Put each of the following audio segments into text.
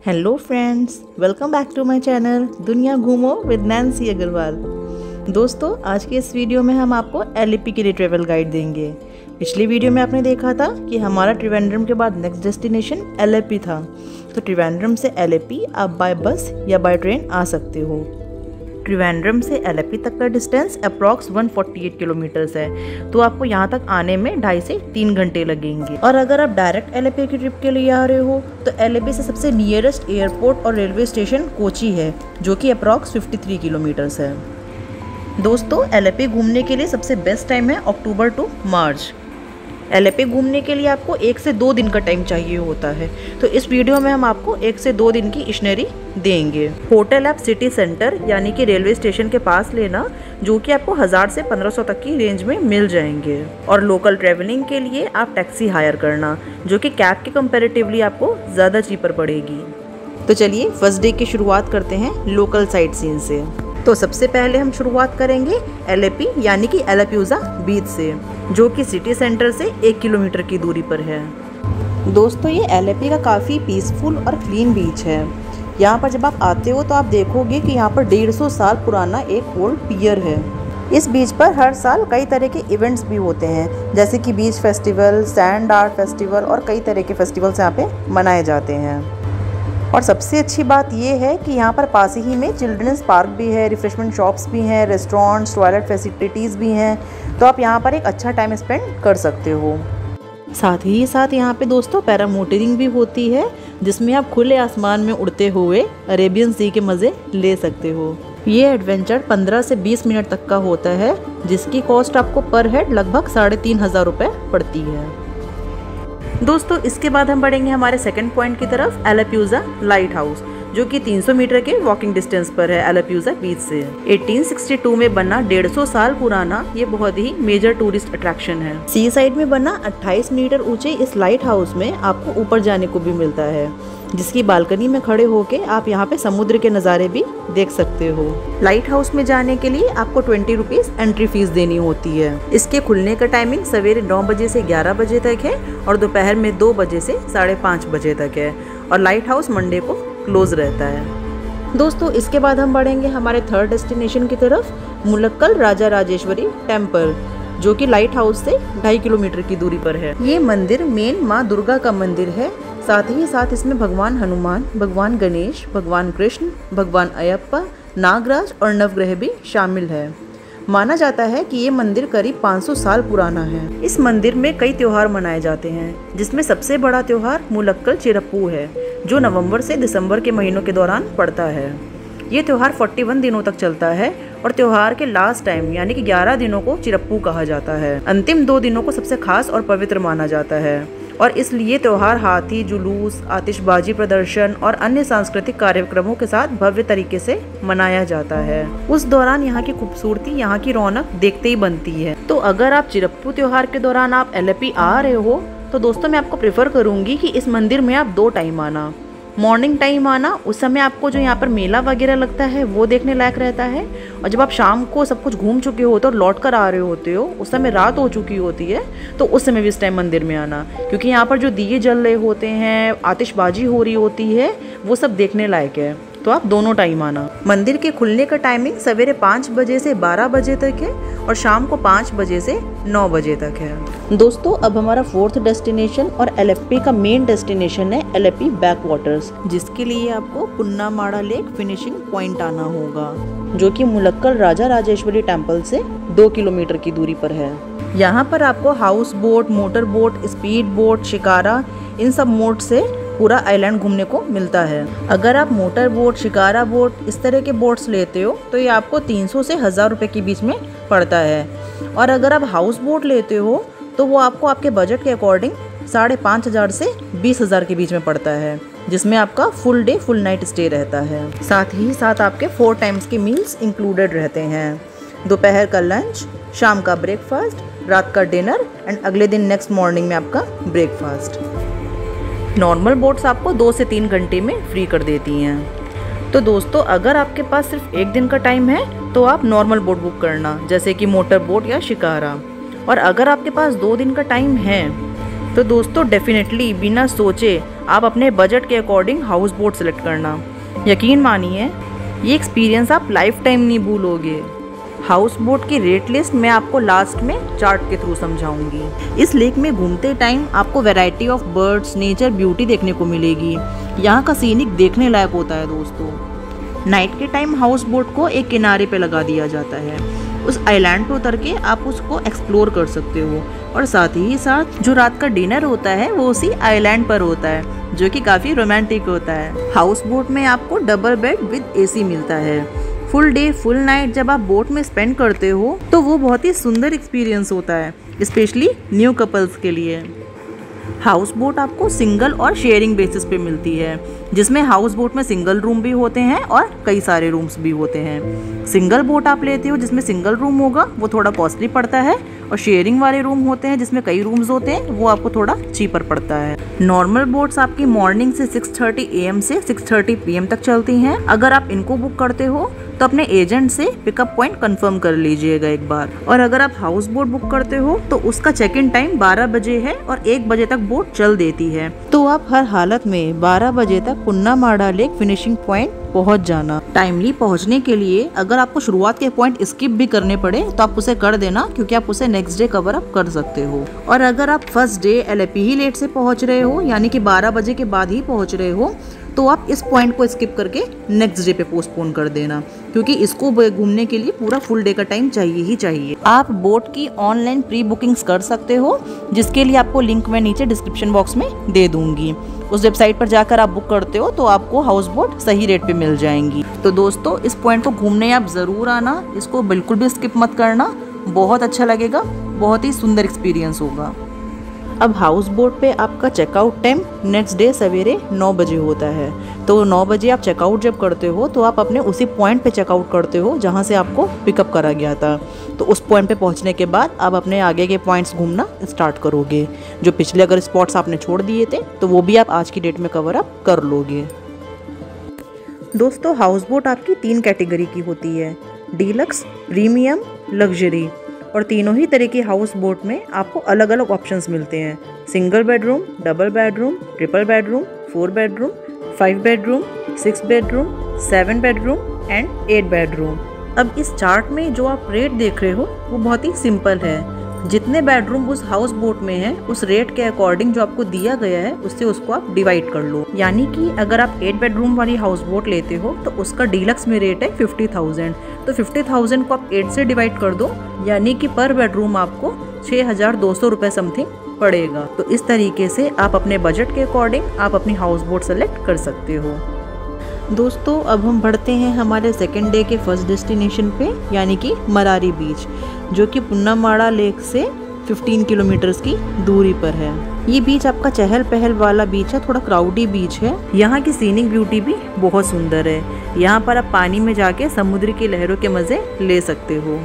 Hello friends, welcome back to my channel दुनिया घूमो with Nancy Agarwal. दोस्तों, आज के इस वीडियो में हम आपको एलएपी के लिए ट्रैवल गाइड देंगे। पिछली वीडियो में आपने देखा था कि हमारा त्रिवेंद्रम के बाद नेक्स्ट डेस्टिनेशन एलएपी था। तो त्रिवेंद्रम से एलएपी आप बाय बस या बाय ट्रेन आ सकते हो। त्रिवेंद्रम से एलएपी तक का डिस्टेंस अप्रॉक्स 148 किलोमीटर्स है। तो आपको यहाँ तक आने में 2.5 से 3 घंटे लगेंगे। और अगर आप डायरेक्ट एलएपी की ट्रिप के लिए आ रहे हो तो एलएपी से सबसे नियरेस्ट एयरपोर्ट और रेलवे स्टेशन कोची है, जो कि अप्रॉक्स 53 किलोमीटर्स है। दोस्तों, एलएपी घूमने के लिए सबसे बेस्ट टाइम है अक्टूबर टू मार्च। एलएपी घूमने के लिए आपको 1 से 2 दिन का टाइम चाहिए होता है। तो इस वीडियो में हम आपको 1 से 2 दिन की इशनरी देंगे। होटल आप सिटी सेंटर यानी कि रेलवे स्टेशन के पास लेना, जो कि आपको 1000 से 1500 तक की रेंज में मिल जाएंगे। और लोकल ट्रैवलिंग के लिए आप टैक्सी हायर करना, जो कि कैब के कंपैरेटिवली आपको ज़्यादा चीपर पड़ेगी। तो चलिए फर्स्ट डे की शुरुआत करते हैं लोकल साइट सीन से। तो सबसे पहले हम शुरुआत करेंगे एलएपी यानी कि एलाप्यूजा बीच से, जो कि सिटी सेंटर से 1 किलोमीटर की दूरी पर है। दोस्तों, ये एलएपी का काफ़ी पीसफुल और क्लीन बीच है। यहाँ पर जब आप आते हो तो आप देखोगे कि यहाँ पर 150 साल पुराना एक ओल्ड पियर है। इस बीच पर हर साल कई तरह के इवेंट्स भी होते हैं, जैसे कि beach festival, sand art festival और कई तरह के फेस्टिवल्स यहाँ पे मनाए जाते हैं। और सबसे अच्छी बात यह है कि यहाँ पर पास ही में चिल्ड्रंस पार्क भी है, रिफ्रेशमेंट शॉप्स भी हैं, रेस्टोरेंट्स, टॉयलेट फैसिलिटीज़ भी हैं। तो आप यहाँ पर एक अच्छा टाइम स्पेंड कर सकते हो। साथ ही साथ यहाँ पे दोस्तों पैरामोटरिंग भी होती है, जिसमें आप खुले आसमान में उड़ते हुए अरेबियन सी के मज़े ले सकते हो। ये एडवेंचर 15 से 20 मिनट तक का होता है, जिसकी कॉस्ट आपको पर हेड लगभग 3500 रुपये पड़ती है। दोस्तों, इसके बाद हम बढ़ेंगे हमारे सेकंड पॉइंट की तरफ, एलाप्यूजा लाइट हाउस, जो कि 300 मीटर के वॉकिंग डिस्टेंस पर है एलाप्यूजा बीच से। 1862 में बना 150 साल पुराना ये बहुत ही मेजर टूरिस्ट अट्रैक्शन है। सी साइड में बना 28 मीटर ऊंचे इस लाइट हाउस में आपको ऊपर जाने को भी मिलता है, जिसकी बालकनी में खड़े होके आप यहाँ पे समुद्र के नज़ारे भी देख सकते हो। लाइट हाउस में जाने के लिए आपको 20 रुपीज़ एंट्री फीस देनी होती है। इसके खुलने का टाइमिंग सवेरे 9 बजे से 11 बजे तक है और दोपहर में 2 बजे से 5:30 बजे तक है। और लाइट हाउस मंडे को क्लोज रहता है। दोस्तों, इसके बाद हम बढ़ेंगे हमारे थर्ड डेस्टिनेशन की तरफ, मुलक्कल राजा राजेश्वरी टेम्पल, जो कि लाइट हाउस से 2.5 किलोमीटर की दूरी पर है। ये मंदिर मेन माँ दुर्गा का मंदिर है। साथ ही साथ इसमें भगवान हनुमान, भगवान गणेश, भगवान कृष्ण, भगवान अयप्पा, नागराज और नवग्रह भी शामिल है। माना जाता है कि ये मंदिर करीब 500 साल पुराना है। इस मंदिर में कई त्योहार मनाए जाते हैं, जिसमें सबसे बड़ा त्योहार मुलक्कल चिरप्पू है, जो नवंबर से दिसंबर के महीनों के दौरान पड़ता है। ये त्योहार 41 दिनों तक चलता है और त्योहार के लास्ट टाइम यानी कि 11 दिनों को चिरप्पू कहा जाता है। अंतिम 2 दिनों को सबसे खास और पवित्र माना जाता है और इसलिए त्योहार हाथी जुलूस, आतिशबाजी प्रदर्शन और अन्य सांस्कृतिक कार्यक्रमों के साथ भव्य तरीके से मनाया जाता है। उस दौरान यहाँ की खूबसूरती, यहाँ की रौनक देखते ही बनती है। तो अगर आप चिरप्पू त्योहार के दौरान आप एलएपी आ रहे हो तो दोस्तों मैं आपको प्रेफर करूँगी कि इस मंदिर में आप 2 टाइम आना। मॉर्निंग टाइम आना, उस समय आपको जो यहाँ पर मेला वगैरह लगता है वो देखने लायक रहता है। और जब आप शाम को सब कुछ घूम चुके होते हो और लौट कर आ रहे होते हो, उस समय रात हो चुकी होती है, तो उस समय भी इस टाइम मंदिर में आना, क्योंकि यहाँ पर जो दिए जल रहे होते हैं, आतिशबाजी हो रही होती है, वो सब देखने लायक है। तो आप दोनों टाइम आना। मंदिर के खुलने का टाइमिंग सवेरे 5 बजे से 12 बजे तक है और शाम को 5 बजे से 9 बजे तक है। दोस्तों, अब हमारा फोर्थ डेस्टिनेशन और एलएपी का मेन डेस्टिनेशन है एलएपी बैक वाटर्स, जिसके लिए आपको पुन्नामाड़ा लेक फिनिशिंग पॉइंट आना होगा, जो कि मुलक्कल राजा राजेश्वरी टेम्पल से 2 किलोमीटर की दूरी पर है। यहाँ पर आपको house boat, motor boat, speed boat, shikara, इन सब मोड से पूरा आइलैंड घूमने को मिलता है। अगर आप मोटर बोट, शिकारा बोट, इस तरह के बोट्स लेते हो तो ये आपको 300 से 1000 रुपये के बीच में पड़ता है। और अगर आप हाउस बोट लेते हो तो वो आपको आपके बजट के अकॉर्डिंग 5500 से 20,000 के बीच में पड़ता है, जिसमें आपका full day full night stay रहता है। साथ ही साथ आपके 4 टाइम्स के मील्स इंक्लूडेड रहते हैं, दोपहर का लंच, शाम का ब्रेकफास्ट, रात का डिनर एंड अगले दिन नेक्स्ट मॉर्निंग में आपका ब्रेकफास्ट। नॉर्मल बोट्स आपको 2 से 3 घंटे में फ्री कर देती हैं। तो दोस्तों, अगर आपके पास सिर्फ 1 दिन का टाइम है तो आप नॉर्मल बोट बुक करना, जैसे कि मोटर बोट या शिकारा। और अगर आपके पास 2 दिन का टाइम है तो दोस्तों डेफिनेटली बिना सोचे आप अपने बजट के अकॉर्डिंग हाउस बोट सेलेक्ट करना। यकीन मानिए ये एक्सपीरियंस आप लाइफ टाइम नहीं भूलोगे। हाउस बोट की रेट लिस्ट मैं आपको लास्ट में चार्ट के थ्रू समझाऊंगी। इस लेक में घूमते टाइम आपको variety of birds, nature, beauty देखने को मिलेगी। यहाँ का सीनिक देखने लायक होता है दोस्तों। नाइट के टाइम हाउस बोट को एक किनारे पे लगा दिया जाता है। उस आइलैंड पे उतर के आप उसको एक्सप्लोर कर सकते हो और साथ ही साथ जो रात का डिनर होता है वो उसी आइलैंड पर होता है, जो कि काफ़ी रोमांटिक होता है। हाउस बोट में आपको डबल बेड विद एसी मिलता है। फुल डे फुल नाइट जब आप बोट में स्पेंड करते हो तो वो बहुत ही सुंदर एक्सपीरियंस होता है, स्पेशली न्यू कपल्स के लिए। हाउस बोट आपको सिंगल और शेयरिंग बेसिस पे मिलती है, जिसमें हाउस बोट में सिंगल रूम भी होते हैं और कई सारे रूम्स भी होते हैं। सिंगल बोट आप लेते हो जिसमें सिंगल रूम होगा, वो थोड़ा कॉस्टली पड़ता है, और शेयरिंग वाले रूम होते हैं जिसमें कई रूम्स होते हैं, वो आपको थोड़ा चीपर पड़ता है। नॉर्मल बोट्स आपकी मॉर्निंग से 6:30 AM से 6:30 PM तक चलती हैं। अगर आप इनको बुक करते हो तो अपने एजेंट से पिकअप पॉइंट कंफर्म कर लीजिएगा एक बार। और अगर आप हाउस बोट बुक करते हो तो उसका चेक इन टाइम 12 बजे है और 1 बजे तक बोट चल देती है। तो आप हर हालत में 12 बजे तक पुन्नामाड़ा लेक फिनिशिंग पॉइंट पहुंच जाना। टाइमली पहुंचने के लिए अगर आपको शुरुआत के पॉइंट स्किप भी करने पड़े तो आप उसे कर देना, क्योंकि आप उसे नेक्स्ट डे कवर अप कर सकते हो। और अगर आप फर्स्ट डे LAP ही लेट से पहुंच रहे हो, यानी कि 12 बजे के बाद ही पहुंच रहे हो, तो आप इस पॉइंट को स्किप करके नेक्स्ट डे पे पोस्टपोन कर देना, क्योंकि इसको घूमने के लिए पूरा फुल डे का टाइम चाहिए ही चाहिए। आप बोट की ऑनलाइन प्री बुकिंग्स कर सकते हो, जिसके लिए आपको लिंक मैं नीचे डिस्क्रिप्शन बॉक्स में दे दूंगी। उस वेबसाइट पर जाकर आप बुक करते हो तो आपको हाउस बोट सही रेट पे मिल जाएंगी। तो दोस्तों इस पॉइंट को घूमने आप ज़रूर आना, इसको बिल्कुल भी स्किप मत करना, बहुत अच्छा लगेगा, बहुत ही सुंदर एक्सपीरियंस होगा। अब हाउस बोट पे आपका चेकआउट टाइम नेक्स्ट डे सवेरे 9 बजे होता है। तो 9 बजे आप चेकआउट जब करते हो तो आप अपने उसी पॉइंट पे चेकआउट करते हो जहाँ से आपको पिकअप करा गया था। तो उस पॉइंट पे पहुँचने के बाद आप अपने आगे के पॉइंट्स घूमना स्टार्ट करोगे। जो पिछले अगर स्पॉट्स आपने छोड़ दिए थे तो वो भी आप आज की डेट में कवर अप कर लोगे। दोस्तों हाउस बोट आपकी 3 कैटेगरी की होती है, डीलक्स, प्रीमियम, लग्जरी। और तीनों ही तरह की हाउस बोट में आपको अलग अलग ऑप्शंस मिलते हैं। Single bedroom, double bedroom, triple bedroom, 4 bedroom, 5 bedroom, 6 bedroom, 7 bedroom and 8 bedroom. अब इस चार्ट में जो आप रेट देख रहे हो वो बहुत ही सिंपल है। जितने बेडरूम उस हाउस बोट में है उस रेट के अकॉर्डिंग जो आपको दिया गया है उससे उसको आप डिवाइड कर लो। यानी कि अगर आप 8 बेडरूम वाली हाउस बोट लेते हो तो उसका डीलक्स में रेट है 50,000। तो 50,000 को आप 8 से डिवाइड कर दो, यानी कि पर बेडरूम आपको 6,200 रुपये समथिंग पड़ेगा। तो इस तरीके से आप अपने बजट के अकॉर्डिंग आप अपनी हाउस बोट सेलेक्ट कर सकते हो। दोस्तों अब हम बढ़ते हैं हमारे सेकेंड डे के फर्स्ट डेस्टिनेशन पे, यानी कि मरारी बीच, जो कि पुन्नामाड़ा लेक से 15 किलोमीटर्स की दूरी पर है। ये बीच आपका चहल पहल वाला बीच है, थोड़ा क्राउडी बीच है। यहाँ की सीनिक ब्यूटी भी बहुत सुंदर है। यहाँ पर आप पानी में जाके समुद्र की लहरों के मज़े ले सकते हो।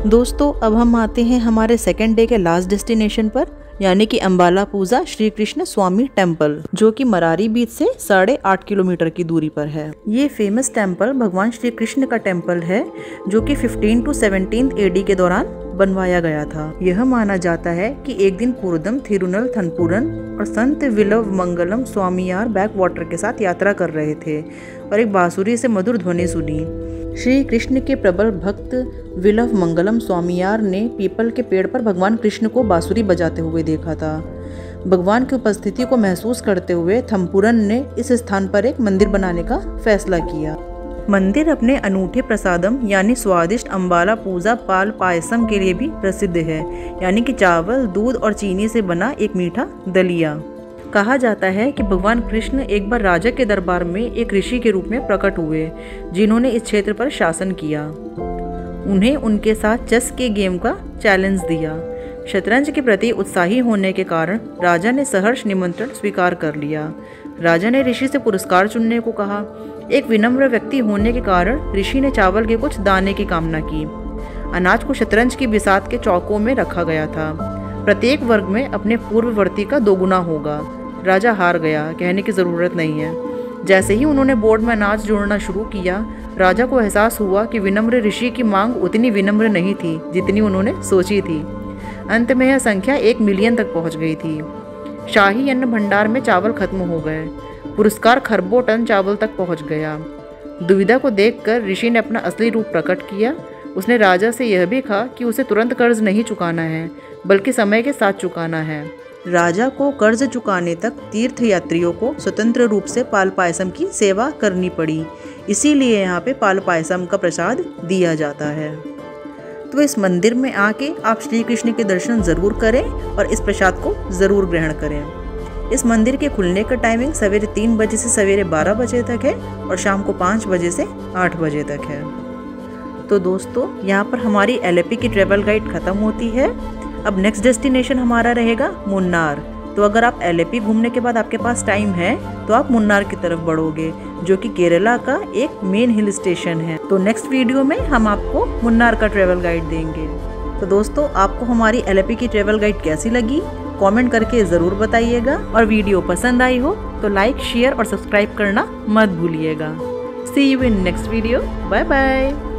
दोस्तों अब हम आते हैं हमारे सेकेंड डे के लास्ट डेस्टिनेशन पर, यानी कि अम्बालापूजा श्री कृष्ण स्वामी टेम्पल, जो कि मरारी बीच से 8.5 किलोमीटर की दूरी पर है। ये फेमस टेम्पल भगवान श्री कृष्ण का टेम्पल है, जो कि 15 to 17 AD के दौरान बनवाया गया था। यह माना जाता है कि एक दिन पूर्वदम थिरुनल थनपुरन और संत विलव मंगलम स्वामियार बैक वाटर के साथ यात्रा कर रहे थे और एक बांसुरी से मधुर ध्वनि सुनी। श्री कृष्ण के प्रबल भक्त विलव मंगलम स्वामियार ने पीपल के पेड़ पर भगवान कृष्ण को बांसुरी बजाते हुए देखा था। भगवान की उपस्थिति को महसूस करते हुए थम्पुरन ने इस स्थान पर एक मंदिर बनाने का फैसला किया। मंदिर अपने अनूठे प्रसादम यानी स्वादिष्ट अम्बालापूजा पाल पायसम के लिए भी प्रसिद्ध है, यानी कि चावल, दूध और चीनी से बना एक मीठा दलिया। कहा जाता है कि भगवान कृष्ण एक बार राजा के दरबार में एक ऋषि के रूप में प्रकट हुए, जिन्होंने इस क्षेत्र पर शासन किया। उन्हें उनके साथ चेस के गेम का चैलेंज दिया। शतरंज के प्रति उत्साही होने के कारण राजा ने सहर्ष निमंत्रण स्वीकार कर लिया। राजा ने ऋषि से पुरस्कार चुनने को कहा। एक विनम्र व्यक्ति होने के कारण ऋषि ने चावल के कुछ दाने की कामना की। अनाज को शतरंज की बिसात के चौकों में रखा गया था। प्रत्येक वर्ग में अपने पूर्ववर्ती का 2 गुना होगा। राजा हार गया, कहने की ज़रूरत नहीं है। जैसे ही उन्होंने बोर्ड में अनाज जोड़ना शुरू किया, राजा को एहसास हुआ कि विनम्र ऋषि की मांग उतनी विनम्र नहीं थी जितनी उन्होंने सोची थी। अंत में यह संख्या 1 मिलियन तक पहुंच गई थी। शाही अन्न भंडार में चावल खत्म हो गए। पुरस्कार खरबों टन चावल तक पहुंच गया। दुविधा को देखकर ऋषि ने अपना असली रूप प्रकट किया। उसने राजा से यह भी कहा कि उसे तुरंत कर्ज नहीं चुकाना है, बल्कि समय के साथ चुकाना है। राजा को कर्ज चुकाने तक तीर्थ यात्रियों को स्वतंत्र रूप से पाल पायसम की सेवा करनी पड़ी। इसीलिए यहाँ पे पाल पायसम का प्रसाद दिया जाता है। तो इस मंदिर में आके आप श्री कृष्ण के दर्शन ज़रूर करें और इस प्रसाद को ज़रूर ग्रहण करें। इस मंदिर के खुलने का टाइमिंग सवेरे 3 बजे से सवेरे 12 बजे तक है और शाम को 5 बजे से 8 बजे तक है। तो दोस्तों, यहाँ पर हमारी एलएपी की ट्रैवल गाइड ख़त्म होती है। अब नेक्स्ट डेस्टिनेशन हमारा रहेगा मुन्नार। तो अगर आप एलएपी घूमने के बाद आपके पास टाइम है तो आप मुन्नार की तरफ बढ़ोगे, जो कि केरला का एक मेन हिल स्टेशन है। तो नेक्स्ट वीडियो में हम आपको मुन्नार का ट्रैवल गाइड देंगे। तो दोस्तों, आपको हमारी एलएपी की ट्रैवल गाइड कैसी लगी कमेंट करके ज़रूर बताइएगा, और वीडियो पसंद आई हो तो लाइक, शेयर और सब्सक्राइब करना मत भूलिएगा। See you in next video. Bye bye.